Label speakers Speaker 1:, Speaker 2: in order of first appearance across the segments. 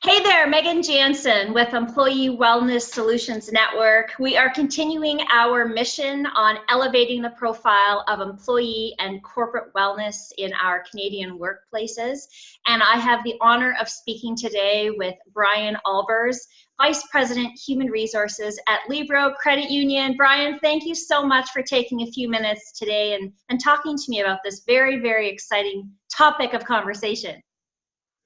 Speaker 1: Hey there, Megan Jansen with Employee Wellness Solutions Network. We are continuing our mission on elevating the profile of employee and corporate wellness in our Canadian workplaces. And I have the honor of speaking today with Brian Aalbers, Vice President, Human Resources at Libro Credit Union. Brian, thank you so much for taking a few minutes today and talking to me about this very, very exciting topic of conversation.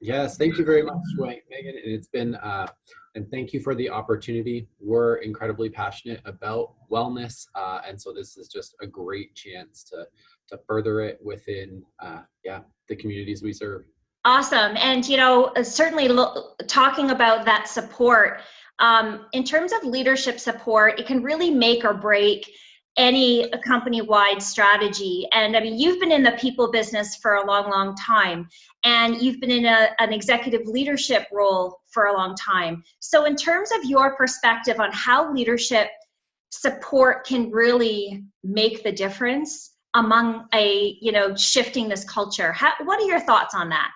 Speaker 2: Yes, thank you very much, Megan. It's been, and thank you for the opportunity. We're incredibly passionate about wellness, and so this is just a great chance to further it within, the communities we serve.
Speaker 1: Awesome, and certainly talking about that support, in terms of leadership support, it can really make or break any company-wide strategy. And I mean, you've been in the people business for a long, long time, and you've been in an executive leadership role for a long time. So in terms of your perspective on how leadership support can really make the difference among shifting this culture, what are your thoughts on that?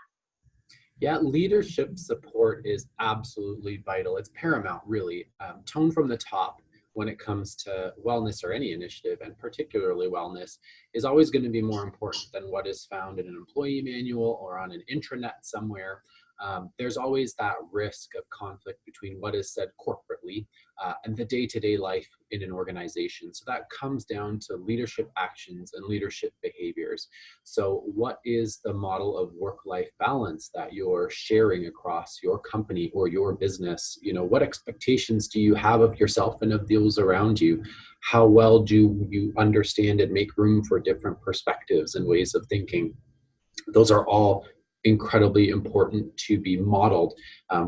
Speaker 2: Yeah, leadership support is absolutely vital. It's paramount, really. Tone from the top when it comes to wellness or any initiative, and particularly wellness, is always going to be more important than what is found in an employee manual or on an intranet somewhere. There's always that risk of conflict between what is said corporately and the day-to-day life in an organization. So that comes down to leadership actions and leadership behaviors. So what is the model of work-life balance that you're sharing across your company or your business? What expectations do you have of yourself and of those around you? How well do you understand and make room for different perspectives and ways of thinking? Those are all incredibly important to be modeled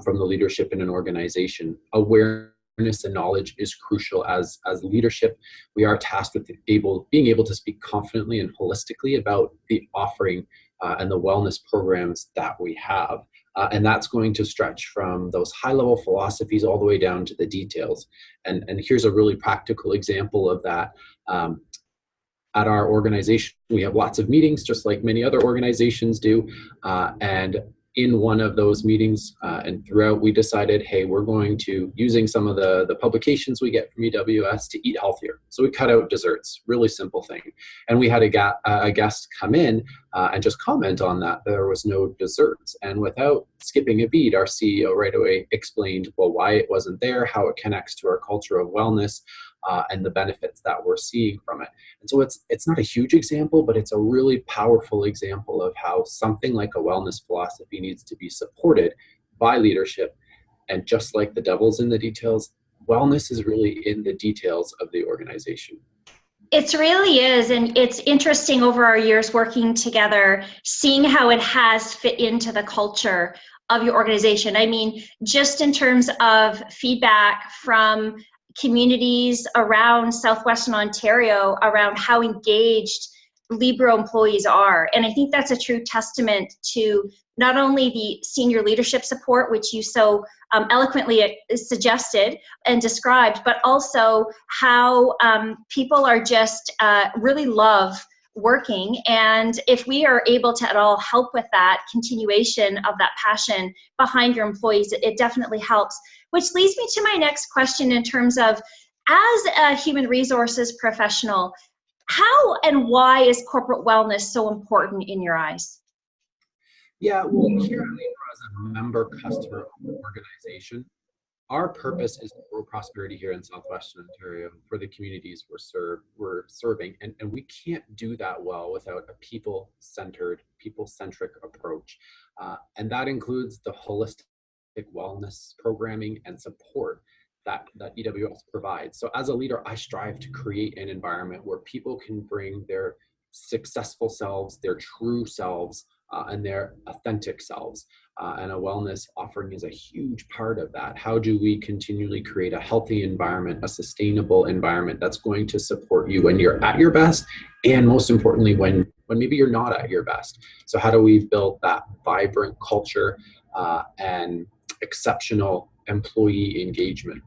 Speaker 2: from the leadership in an organization. Awareness and knowledge is crucial as leadership. We are tasked with being able to speak confidently and holistically about the offering and the wellness programs that we have. And that's going to stretch from those high-level philosophies all the way down to the details. And here's a really practical example of that. At our organization, we have lots of meetings, just like many other organizations do. And in one of those meetings and throughout, we decided, hey, we're going to, using some of the publications we get from EWS, to eat healthier. So we cut out desserts, really simple thing. And we had a guest come in and just comment on that. There was no desserts. And without skipping a beat, our CEO right away explained, well, why it wasn't there, how it connects to our culture of wellness, and the benefits that we're seeing from it. And so it's not a huge example, but it's a really powerful example of how something like a wellness philosophy needs to be supported by leadership. And just like the devil's in the details, wellness is really in the details of the organization.
Speaker 1: It really is, and it's interesting over our years working together, seeing how it has fit into the culture of your organization. I mean, just in terms of feedback from communities around Southwestern Ontario around how engaged Libro employees are. And I think that's a true testament to not only the senior leadership support, which you so eloquently suggested and described, but also how people are just really love working. And if we are able to at all help with that continuation of that passion behind your employees, it definitely helps. Which leads me to my next question in terms of, as a human resources professional, how and why is corporate wellness so important in your eyes?
Speaker 2: Yeah, well, here at Libro, as a member customer organization, our purpose is to grow prosperity here in Southwestern Ontario for the communities we're serving. And we can't do that well without a people-centered, people-centric approach. And that includes the holistic wellness programming and support that EWS provides. So as a leader, I strive to create an environment where people can bring their successful selves, their true selves, and their authentic selves. And a wellness offering is a huge part of that. How do we continually create a healthy environment, a sustainable environment that's going to support you when you're at your best, and most importantly, when maybe you're not at your best? So how do we build that vibrant culture and exceptional employee engagement?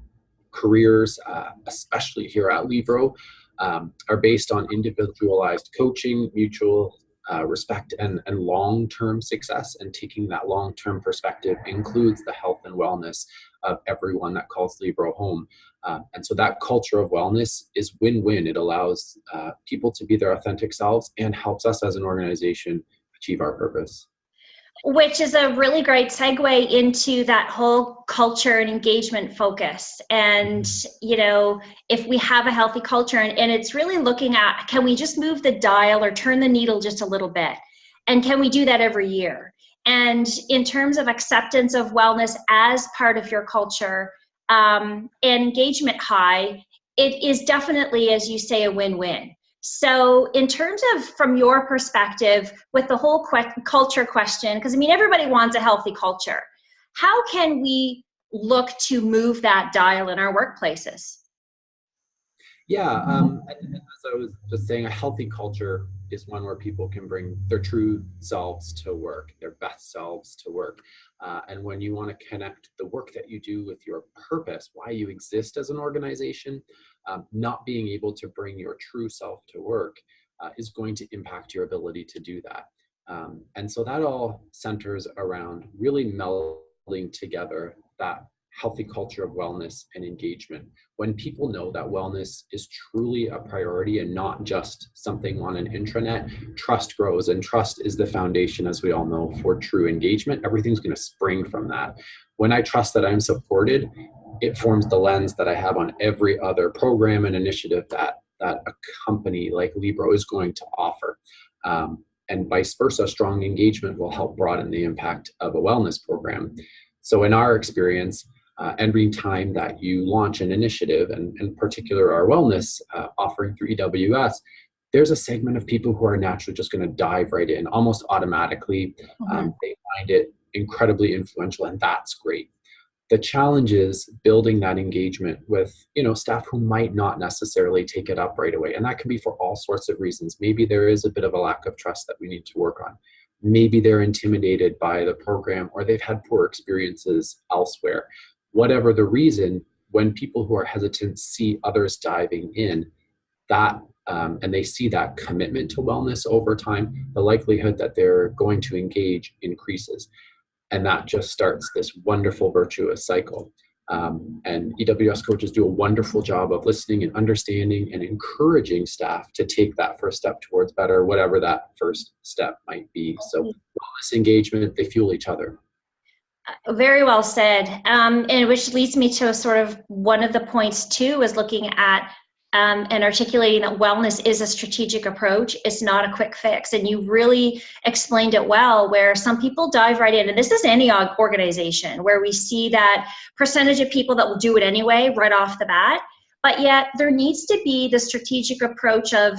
Speaker 2: Careers, especially here at Libro, are based on individualized coaching, mutual respect and long-term success. And taking that long-term perspective includes the health and wellness of everyone that calls Libro home. And so that culture of wellness is win-win. It allows people to be their authentic selves and helps us as an organization achieve our purpose.
Speaker 1: Which is a really great segue into that whole culture and engagement focus. And, you know, if we have a healthy culture, and it's really looking at, can we just move the dial or turn the needle just a little bit? And can we do that every year? And in terms of acceptance of wellness as part of your culture, and engagement high, it is definitely, as you say, a win-win. So in terms of, from your perspective, with the whole culture question, because I mean, everybody wants a healthy culture. How can we look to move that dial in our workplaces?
Speaker 2: Yeah, and as I was just saying, a healthy culture is one where people can bring their true selves to work, their best selves to work. And when you want to connect the work that you do with your purpose, why you exist as an organization, not being able to bring your true self to work is going to impact your ability to do that. And so that all centers around really melding together that healthy culture of wellness and engagement. When people know that wellness is truly a priority and not just something on an intranet, trust grows, and trust is the foundation, as we all know, for true engagement. Everything's going to spring from that. When I trust that I'm supported, it forms the lens that I have on every other program and initiative that a company like Libro is going to offer. And vice versa, strong engagement will help broaden the impact of a wellness program. So in our experience, every time that you launch an initiative, and in particular our wellness offering through EWS, there's a segment of people who are naturally just going to dive right in almost automatically. They find it incredibly influential, and that's great. The challenge is building that engagement with, staff who might not necessarily take it up right away. And that can be for all sorts of reasons. Maybe there is a bit of a lack of trust that we need to work on. Maybe they're intimidated by the program, or they've had poor experiences elsewhere. Whatever the reason, when people who are hesitant see others diving in, and they see that commitment to wellness over time, the likelihood that they're going to engage increases. And that just starts this wonderful virtuous cycle. And EWS coaches do a wonderful job of listening and understanding and encouraging staff to take that first step towards better, whatever that first step might be. So wellness engagement, they fuel each other.
Speaker 1: Very well said. And which leads me to sort of one of the points too, is looking at and articulating that wellness is a strategic approach. It's not a quick fix. And you really explained it well, where some people dive right in. And this is any organization where we see that percentage of people that will do it anyway, right off the bat. But yet there needs to be the strategic approach of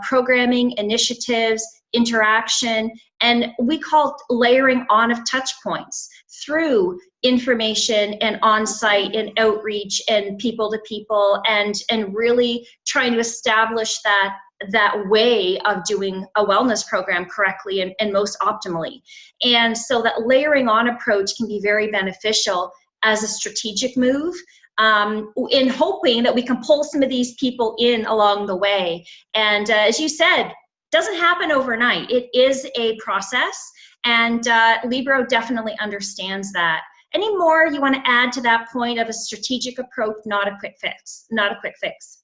Speaker 1: programming, initiatives, interaction, and we call it layering on of touch points through information and on-site and outreach and people to people, and really trying to establish that way of doing a wellness program correctly and most optimally. And so that layering on approach can be very beneficial as a strategic move, in hoping that we can pull some of these people in along the way. And as you said, doesn't happen overnight. It is a process, and Libro definitely understands that. Any more you want to add to that point of a strategic approach, not a quick fix? Not a quick fix.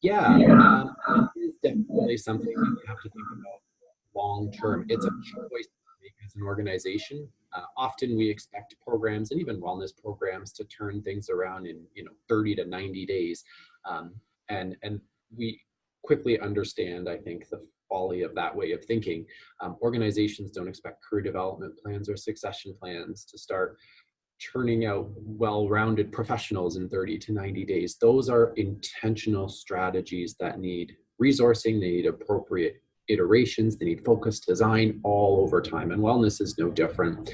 Speaker 2: Yeah, it is definitely something that you have to think about long term. It's a choice to make as an organization. Often we expect programs and even wellness programs to turn things around in 30 to 90 days, and we quickly understand, I think, the folly of that way of thinking. Organizations don't expect career development plans or succession plans to start churning out well-rounded professionals in 30 to 90 days. Those are intentional strategies that need resourcing, they need appropriate iterations, they need focused design all over time, and wellness is no different.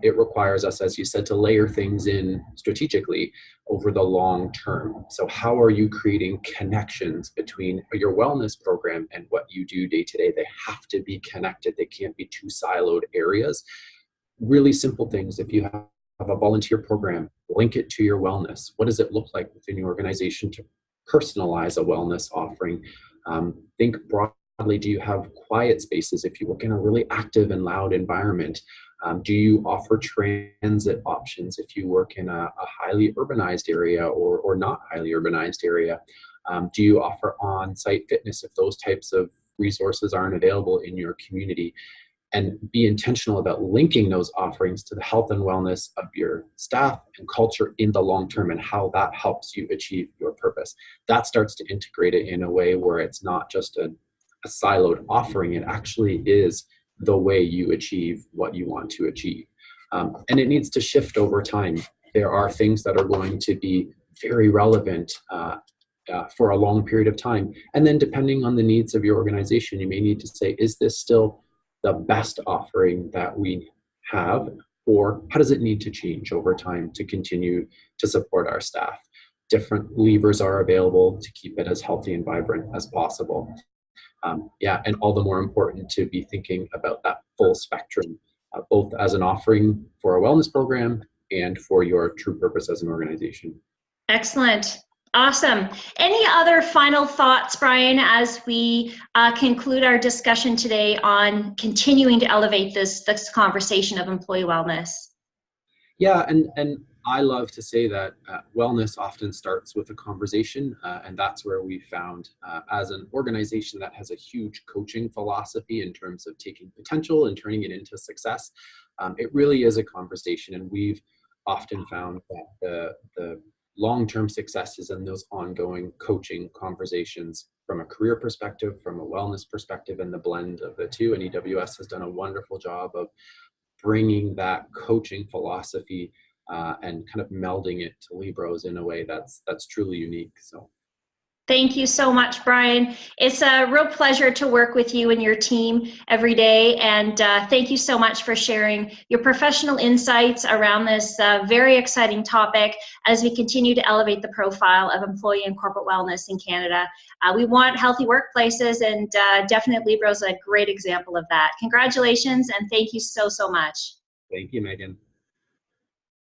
Speaker 2: It requires us, as you said, to layer things in strategically over the long term. So how are you creating connections between your wellness program and what you do day to day? They have to be connected. They can't be two siloed areas. Really simple things. If you have a volunteer program, link it to your wellness. What does it look like within your organization to personalize a wellness offering? Think broadly broadly, do you have quiet spaces if you work in a really active and loud environment? Do you offer transit options if you work in a highly urbanized area or not highly urbanized area? Do you offer on-site fitness if those types of resources aren't available in your community? And be intentional about linking those offerings to the health and wellness of your staff and culture in the long term, and how that helps you achieve your purpose. That starts to integrate it in a way where it's not just a siloed offering. It actually is the way you achieve what you want to achieve. And it needs to shift over time. There are things that are going to be very relevant for a long period of time. And then depending on the needs of your organization, you may need to say, is this still the best offering that we have, or how does it need to change over time to continue to support our staff? Different levers are available to keep it as healthy and vibrant as possible. And all the more important to be thinking about that full spectrum, both as an offering for a wellness program and for your true purpose as an organization.
Speaker 1: Excellent. Awesome. Any other final thoughts, Brian, as we conclude our discussion today on continuing to elevate this conversation of employee wellness?
Speaker 2: Yeah, and I love to say that wellness often starts with a conversation, and that's where we found, as an organization that has a huge coaching philosophy in terms of taking potential and turning it into success, it really is a conversation, and we've often found that the long-term success is in those ongoing coaching conversations from a career perspective, from a wellness perspective, and the blend of the two. And EWS has done a wonderful job of bringing that coaching philosophy and kind of melding it to Libro's in a way that's truly unique. So
Speaker 1: thank you so much, Brian. It's a real pleasure to work with you and your team every day. And thank you so much for sharing your professional insights around this very exciting topic as we continue to elevate the profile of employee and corporate wellness in Canada. We want healthy workplaces, and definitely Libro is a great example of that. Congratulations, and thank you so, so much.
Speaker 2: thank you, Megan.